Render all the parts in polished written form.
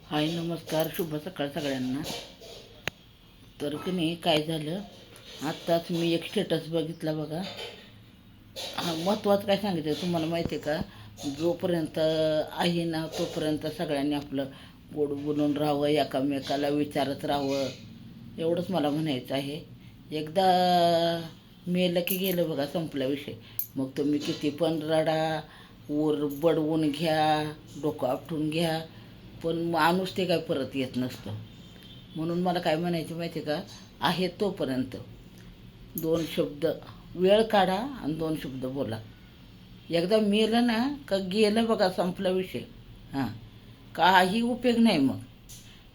हाय नमस्कार, शुभ सकाळ सगळ्यांना. तर की नाही काय झालं, आत्ताच मी एक स्टेटस बघितला बघा. हा महत्त्वाचं काय सांगितलं तुम्हाला माहिती आहे का? जोपर्यंत आहे ना तोपर्यंत सगळ्यांनी आपलं गोड बोलून राहावं, एकामेकाला विचारत राहावं, एवढंच मला म्हणायचं आहे. एकदा मेलं की गेलं बघा, संपला विषय. मग तुम्ही किती पण रडा, वर बडवून घ्या, डोकं आपटून घ्या, पण माणूस ते काय परत येत नसतं. म्हणून मला काय म्हणायचं माहिती आहे का? आहे तोपर्यंत दोन शब्द वेळ काढा आणि दोन शब्द बोला. एकदा मेलं ना का गेलं बघा, संपला विषय. हां, काही उपयोग नाही. मग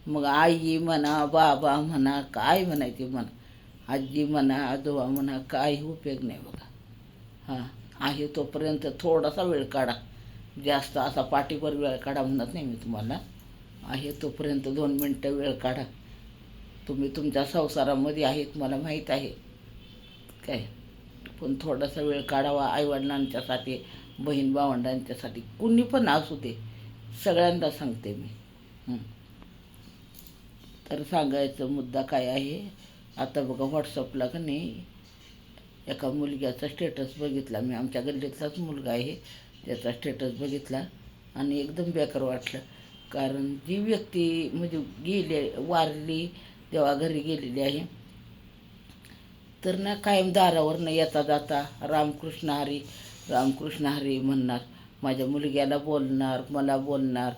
मग आई म्हणा, बाबा म्हणा, काय म्हणायचे म्हणा, आजी म्हणा, आजोबा म्हणा, काही उपयोग नाही बघा. हां, आहे तोपर्यंत थोडासा वेळ काढा. जास्त असा पाठीवर वेळ काढा म्हणत नाही मी तुम्हाला. आहे तोपर्यंत 2 मिनटं वेळ काढा. तुम्ही तुमच्या संसारामध्ये आहेत मला माहीत आहे काय, पण थोडासा वेळ काढावा आईवडिलांच्यासाठी, बहीण भावंडांच्यासाठी, कुणी पण असू दे, सगळ्यांदा सांगते मी. तर सांगायचा मुद्दा काय आहे, आता बघा व्हॉट्सअपला का नाही एका मुलग्याचा स्टेटस बघितला मी. आमच्या गल्लीतलाच मुलगा आहे, त्याचा स्टेटस बघितला आणि एकदम बेकार वाटलं. कारण जी व्यक्ती म्हणजे वारली, देवा घरी गेलेली आहे, तर ना कायम दारावर न येता जाता रामकृष्ण हरी, रामकृष्ण हरी म्हणणार, माझ्या मुलग्याला बोलणार, मला बोलणार,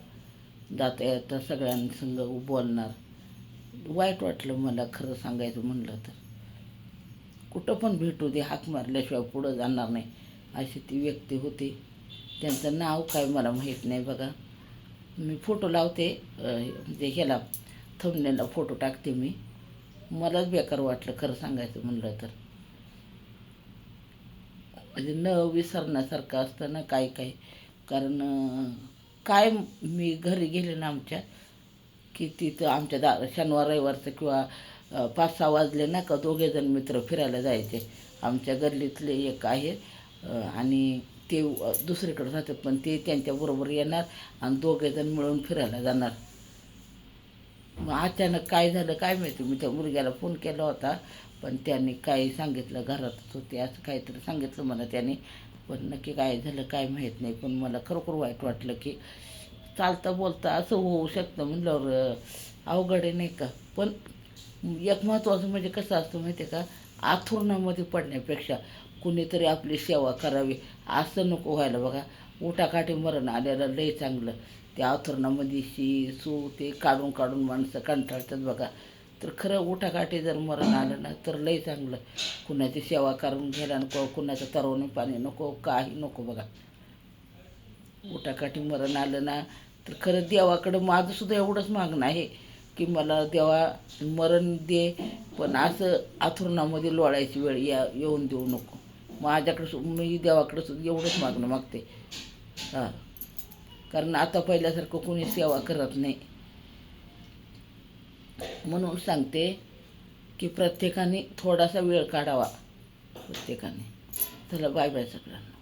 जाता येता सगळ्यांसंग बोलणार. वाईट वाटलं मला खरं सांगायचं म्हणलं तर. कुठं पण भेटू दे, हाक मारल्याशिवाय पुढं जाणार नाही, अशी ती व्यक्ती होती. त्यांचं नाव काय मला माहीत नाही बघा. मी फोटो लावते, म्हणजे ह्याला थंबनेलला फोटो टाकते मी. मलाच बेकार वाटलं खरं सांगायचं म्हणलं तर. म्हणजे न विसरण्यासारखं असतं ना काय काय. कारण काय, मी घरी गेले ना आमच्या, की तिथं आमच्या शनिवार रविवारचं किंवा 5-6 वाजले ना का दोघेजण मित्र फिरायला जायचे. आमच्या गल्लीतले एक आहे आणि ते दुसरीकडे राहतात, पण ते त्यांच्याबरोबर येणार आणि दोघेजण मिळून फिरायला जाणार. मग अचानक काय झालं काय माहिती, मी त्या मुलग्याला फोन केला होता, पण त्यांनी काही सांगितलं, घरातच होते असं काहीतरी सांगितलं मला त्याने. पण नक्की काय झालं काय माहीत नाही. पण मला खरोखर वाईट वाटलं की चालता बोलता असं होऊ शकतं म्हणल्यावर अवघड आहे नाही का. पण एक महत्त्वाचं म्हणजे कसं असतं माहिती आहे का, आथुरणामध्ये पडण्यापेक्षा कुणीतरी आपली सेवा करावी असं नको व्हायला बघा. उठाकाठी मरण आलेलं लई चांगलं. त्या आथुरणामध्ये सू ते काढून काढून माणसं कंटाळतात बघा. तर खरं उठाकाठी जर मरण आलं ना तर लई चांगलं. कुणाची सेवा करून घ्यायला नको, कुणाचं तरवणी पाणी नको, काही नको बघा. उठाकाठी मरण आलं ना तर खरं देवाकडं माझंसुद्धा एवढंच मागणं आहे की मला देवा मरण दे, पण असं आथुरणामध्ये लोळायची वेळ येऊन देऊ नको. माझ्याकडं मी देवाकडं सुद्धा एवढंच मागणं मागते. हां, कारण आता पहिल्यासारखं कोणी सेवा करत नाही. म्हणून सांगते की प्रत्येकाने थोडासा वेळ काढावा प्रत्येकाने. चला, बाय बाय सगळ्यांना.